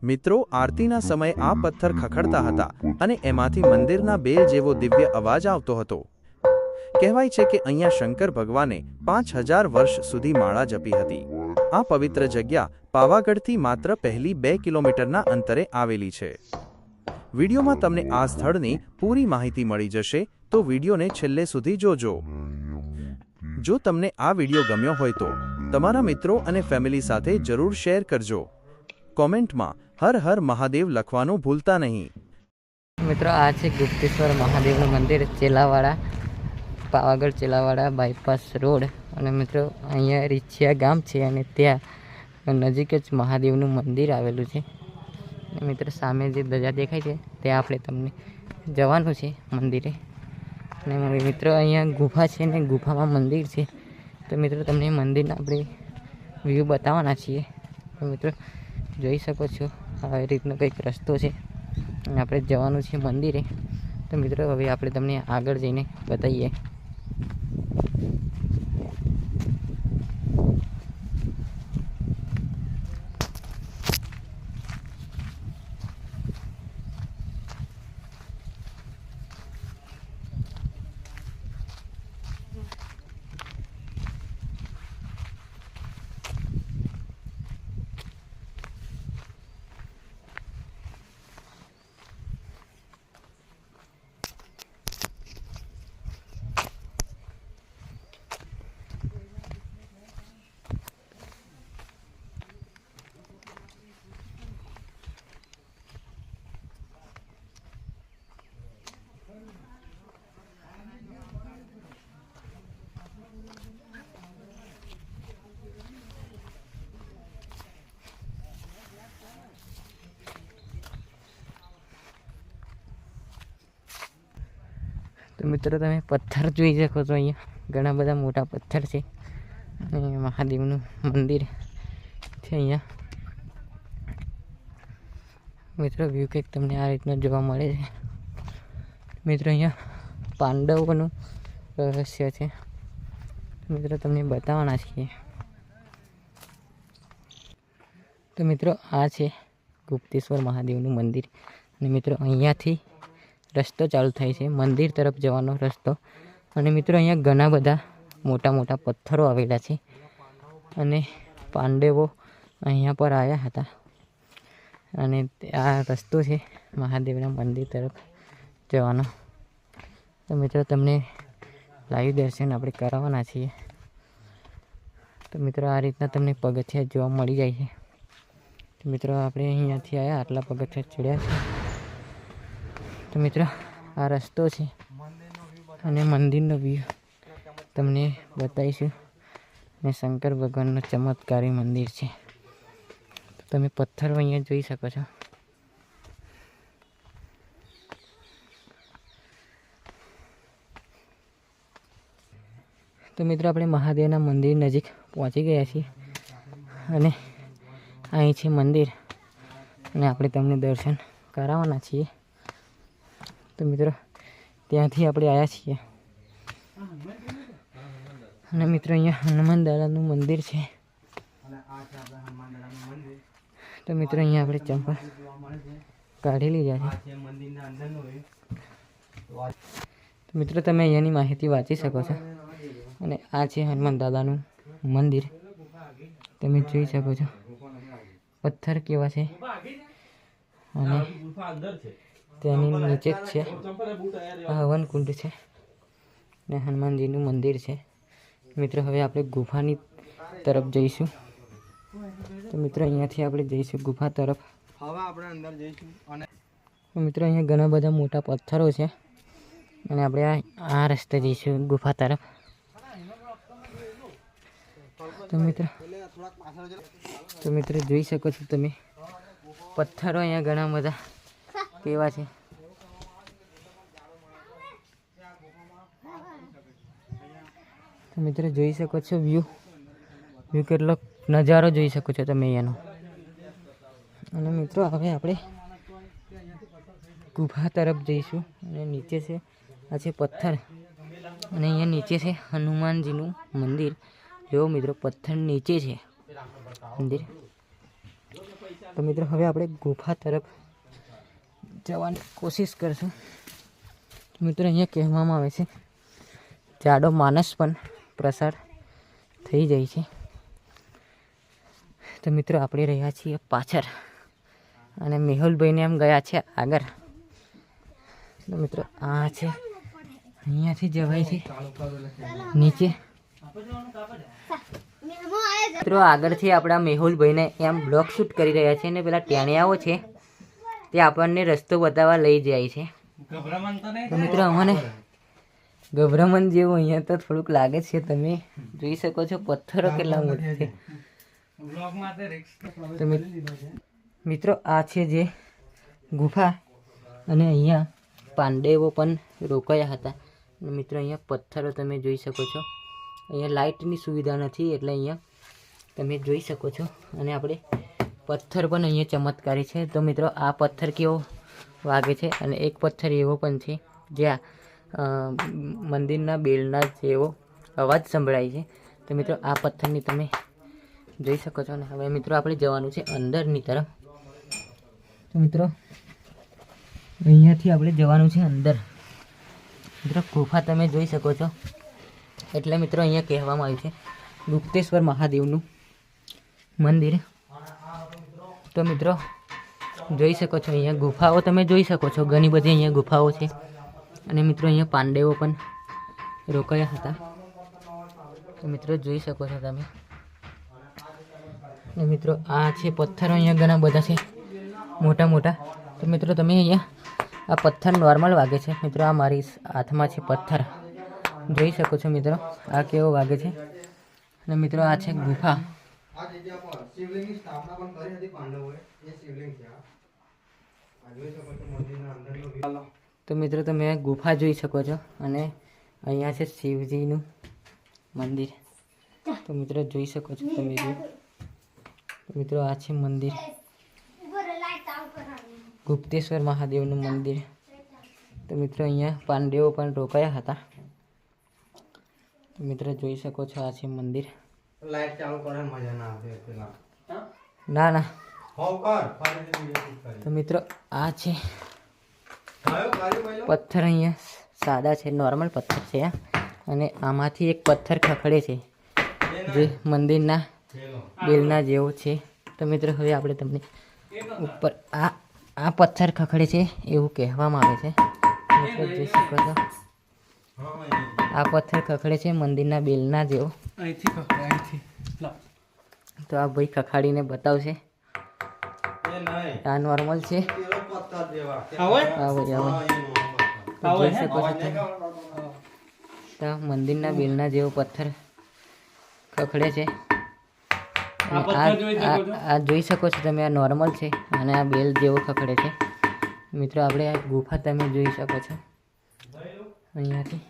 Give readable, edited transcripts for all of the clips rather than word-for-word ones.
મિત્રો, આરતીના સમયે આ પથ્થર ખખડતા હતા અને એમાંથી મંદિરના બેલ જેવો દિવ્ય અવાજ આવતો હતો। કહેવાય છે કે અહીંયા શંકર ભગવાને 5000 વર્ષ સુધી માળા જપી હતી। આ પવિત્ર જગ્યા પાવાગઢથી માત્ર પહેલી 2 કિલોમીટરના અંતરે આવેલી છે। વિડીયોમાં તમને આ સ્થળની પૂરી માહિતી મળી જશે, તો વિડીયોને છેલ્લે સુધી જોજો। જો તમને આ વિડીયો ગમ્યો હોય તો તમારા મિત્રો અને ફેમિલી સાથે જરૂર શેર કરજો। કોમેન્ટમાં હર હર મહાદેવ લખવાનું ભૂલતા નહીં। મિત્રો, આ છે ગુપ્તેશ્વર મહાદેવનું મંદિર, ચેલાવાડા, પાવાગઢ ચેલાવાડા બાયપાસ રોડ। અને મિત્રો, અહીંયા રીછિયા ગામ છે અને ત્યાં નજીક જ મહાદેવનું મંદિર આવેલું છે। મિત્રો, સામે જે ધજા દેખાય છે ત્યાં આપણે તમને જવાનું છે મંદિરે। અને મિત્રો, અહીંયા ગુફા છે ને ગુફામાં મંદિર છે। તો મિત્રો, તમને મંદિરના આપણે વ્યૂ બતાવવાના છીએ। તો મિત્રો, જોઈ શકો છો આવી રીતનો કંઈક રસ્તો છે અને આપણે જવાનું છે મંદિરે। તો મિત્રો, હવે આપણે તમને આગળ જઈને બતાવીએ। તો મિત્રો, તમે પથ્થર જોઈ શકો છો, અહીંયા ઘણા બધા મોટા પથ્થર છે અને મહાદેવનું મંદિર છે અહીંયા। મિત્રો, વ્યૂ કંઈક તમને આ રીતના જોવા મળે છે। મિત્રો, અહીંયા પાંડવોનું રહસ્ય છે। મિત્રો, તમને બતાવવાના છીએ। તો મિત્રો, આ છે ગુપ્તેશ્વર મહાદેવનું મંદિર અને મિત્રો, અહીંયાથી રસ્તો ચાલુ થાય છે મંદિર તરફ જવાનો રસ્તો। અને મિત્રો, અહીંયા ઘણા બધા મોટા મોટા પથ્થરો આવેલા છે અને પાંડવો અહીંયા પર આવ્યા હતા અને આ રસ્તો છે મહાદેવના મંદિર તરફ જવાનો। તો મિત્રો, તમને લાઈવ દર્શન આપણે કરાવવાના છીએ। તો મિત્રો, આ રીતના તમને પગથિયા જોવા મળી જાય છે। તો મિત્રો, આપણે અહીંયાથી આવ્યા, આટલા પગથિયા ચડ્યા છે। તો મિત્રો, આ રસ્તો છે અને મંદિરનો વ્યૂ તમને બતાવીશું। અને શંકર ભગવાનનું ચમત્કારી મંદિર છે। તો તમે પથ્થરો અહીંયા જોઈ શકો છો। તો મિત્રો, આપણે મહાદેવના મંદિર નજીક પહોંચી ગયા છીએ અને અહીં છે મંદિર અને આપણે તમને દર્શન કરાવવાના છીએ। તો મિત્રો, ત્યાંથી આપણે આવ્યા છીએ અને મિત્રો, અહીંયા હનુમાન દાદાનું મંદિર છે। તો મિત્રો, અહીંયા આપણે ચંપલ કાઢી લીધા છે। તો મિત્રો, તમે અહીંયાની માહિતી વાંચી શકો છો। અને આ છે હનુમાન દાદાનું મંદિર, તમે જોઈ શકો છો પથ્થર કેવા છે અને તેની નીચે જ છે હવન કુંડ છે ને હનુમાનજીનું મંદિર છે। મિત્રો, હવે આપણે ગુફાની તરફ જઈશું। તો મિત્રો, અહીંયાથી આપણે જઈશું ગુફા તરફ। હવે આપણે અંદર જઈશું અને મિત્રો, અહીંયા ઘણા બધા મોટા પથ્થરો છે અને આપણે આ રસ્તે જઈશું ગુફા તરફ। તો મિત્રો, જોઈ શકો છો તમે પથ્થરો અહીંયા ઘણા બધા કેવા છે। તો મિત્રો, જોઈ શકો છો વ્યૂ કેટલો નજારો જોઈ શકો છો તમે અહીંયાનો। અને મિત્રો, હવે આપણે ગુફા તરફ જઈશું અને નીચે છે આ છે પથ્થર અને અહીંયા નીચે છે હનુમાનજીનું મંદિર। જો મિત્રો, પથ્થર નીચે છે મંદિર તો મિત્રો હવે આપણે ગુફા તરફ જવાની કોશિશ કરશું. મિત્રો અહીંયા કહેવામાં આવે છે જાડો માણસ પણ પ્રસાર થઈ જાય છે. તો મિત્રો આપણે રહ્યા છીએ પાછળ અને મેહુલભાઈને એમ ગયા છે આગળ. તો મિત્રો આ છે, અહીંયાથી જવાય છે નીચે. મિત્રો આગળથી આપણા મેહુલભાઈને એમ બ્લોગ શૂટ કરી રહ્યા છે અને પેલા ટેણિયાઓ છે તે આપણને રસ્તો બતાવવા લઈ જાય છે. તો મિત્રો અમને ગભરામણ જેવું અહીંયા તો થોડુંક લાગે છે. તમે જોઈ શકો છો પથ્થરો કેટલા મોટા છે. તો મિત્રો આ છે જે ગુફા અને અહીંયા પાંડવો પણ રોકાયા હતા. મિત્રો અહીંયા પથ્થરો તમે જોઈ શકો છો. અહીંયા લાઇટની સુવિધા નથી એટલે અહીંયા તમે જોઈ શકો છો. અને આપણે પથ્થર પણ અહીંયા ચમત્કારી છે. તો મિત્રો આ પથ્થર કેવો વાગે છે અને એક પથ્થર એવો પણ છે જ્યાં મંદિરના બેલના જેવો અવાજ સંભળાય છે. તો મિત્રો આ પથ્થરની તમે જોઈ શકો છો. ને હવે મિત્રો આપણે જવાનું છે અંદરની તરફ. તો મિત્રો અહીંયાથી આપણે જવાનું છે અંદર. મિત્રો ગુફા તમે જોઈ શકો છો. એટલે મિત્રો અહીંયા કહેવામાં આવ્યું છે ગુપ્તેશ્વર મહાદેવનું મંદિર. તો મિત્રો જોઈ શકો છો અહીંયા ગુફાઓ તમે જોઈ શકો છો. ઘણી બધી અહીંયા ગુફાઓ છે. અને મિત્રો અહીંયા પાંડવો પણ રોકાયા હતા. તો મિત્રો જોઈ શકો છો તમે. અને મિત્રો આ છે પથ્થરો અહીંયા ઘણા બધા છે મોટા મોટા. તો મિત્રો તમે અહીંયા આ પથ્થર નોર્મલ વાગે છે. મિત્રો આ મારી હાથમાં છે પથ્થર, જોઈ શકો છો મિત્રો આ કેવો વાગે છે. અને મિત્રો આ છે ગુફા. તો મિત્રો તમે ગુફા જોઈ શકો છો અને અહીંયા છે શિવજીનું મંદિર. તો મિત્રો જોઈ શકો છો તમે. તો મિત્રો આ છે મંદિર, ગુપ્તેશ્વર મહાદેવનું મંદિર. તો મિત્રો અહીંયા પાંડવો પણ રોકાયા હતા. તો મિત્રો જોઈ શકો છો આ છે મંદિર. લાઈટ ચાલુ કરે મજા ના આવે પેલા. ના ના. હોવ કર ફરી. તો મિત્રો આ છે પથ્થર. અહીંયા સાદા છે, નોર્મલ પથ્થર છે. અને આમાંથી એક પથ્થર ખખડે છે જે મંદિરના બેલના જેવો છે. તો મિત્રો હવે આપણે તમને ઉપર આ પથ્થર ખખડે છે એવું કહેવામાં આવે છે. મિત્રો જોઈ શકો છો આ પથ્થર ખખડે છે મંદિરના બેલના જેવો. તો આ ભાઈ ખખાડીને બતાવશે. આ નોર્મલ છે. જોઈ શકો છો તમે. તો મંદિરના બેલના જેવો પથ્થર ખખડે છે. આ જોઈ શકો છો તમે. આ નોર્મલ છે અને આ બેલ જેવો ખખડે છે. મિત્રો આપણે આ ગુફા તમે જોઈ શકો છો. અહીંયાથી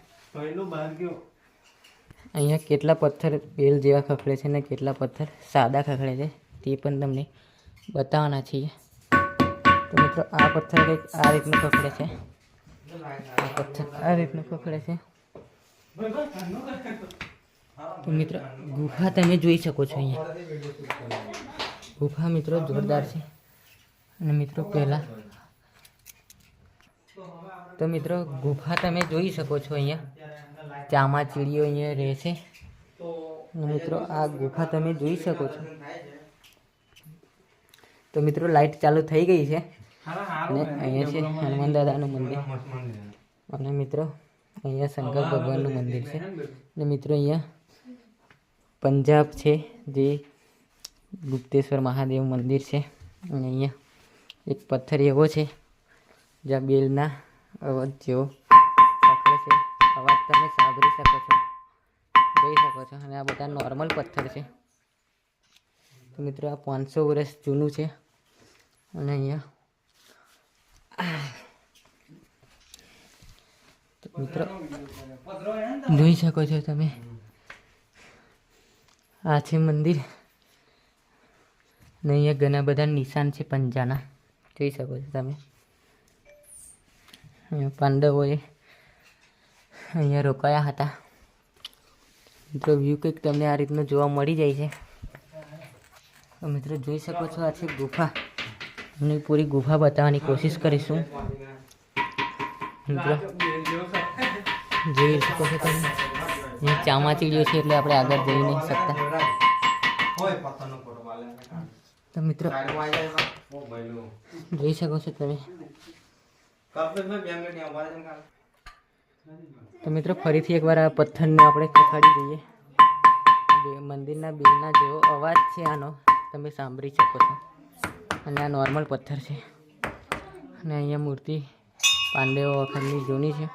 અહીંયા કેટલા પથ્થર બેલ જેવા ખખડે છે ને કેટલા પથ્થર સાદા ખખડે છે તે પણ તમને બતાવવાના છીએ. તો મિત્રો આ પથ્થર કંઈક આ રીતનું ખખડે છે. આ પથ્થર આ રીતનું ખખડે છે. તો મિત્રો ગુફા તમે જોઈ શકો છો. અહીંયા ગુફા મિત્રો જોરદાર છે. અને મિત્રો પહેલાં તો મિત્રો ગુફા તમે જોઈ શકો છો. અહીંયા ચામાચીડીઓ અહીંયા રહે છે. અને મિત્રો આ ગુફા તમે જોઈ શકો છો. તો મિત્રો લાઈટ ચાલુ થઈ ગઈ છે અને અહીંયા છે હનુમાન દાદાનું મંદિર. અને મિત્રો અહીંયા શંકર ભગવાનનું મંદિર છે. અને મિત્રો અહીંયા પંજાબ છે જે ગુપ્તેશ્વર મહાદેવ મંદિર છે. અને અહીંયા એક પથ્થર એવો છે જ્યાં બેલના અવાજ જેવો પકડે છે. અવાજ તમે સાંભળી શકો છો, જોઈ શકો છો. અને આ બધા નોર્મલ પથ્થર છે. તો મિત્રો આ 500 વર્ષ જૂનું છે. અને અહીંયા તો મિત્રો જોઈ શકો છો તમે. આ છે મંદિર. ને અહીંયા ઘણા બધા નિશાન છે પંજાના, જોઈ શકો છો તમે. અહીંયા પાંડવોએ અહીંયા રોકાયા હતા. મિત્રો વ્યૂ કંઈક તમને આ રીતનું જોવા મળી જાય છે. તો મિત્રો જોઈ શકો છો આ છે ગુફા. અને પૂરી ગુફા બતાવવાની કોશિશ કરીશું મિત્રો. જોઈ શકો છો તમે અહીં ચામાચીડીઓ છે એટલે આપણે આગળ જઈ નહીં શકતા. હોય પથ્થરનો ફોટો વાલે તો મિત્રો સાઈડમાં આવી જાય ઓ ભાઈલો જોઈ શકો છો તમે. કપડે મે 2 મિનિટ આવવા દે કાલ. તો મિત્રો ફરીથી એકવાર આ પથ્થરને આપણે ખખાડી દઈએ. મંદિરના બિલના જેવો અવાજ છે આનો તમે સાંભળી શકો છો. અને આ નોર્મલ પથ્થર છે અને અહીંયા મૂર્તિ પાંડવો વખતની જૂની છે.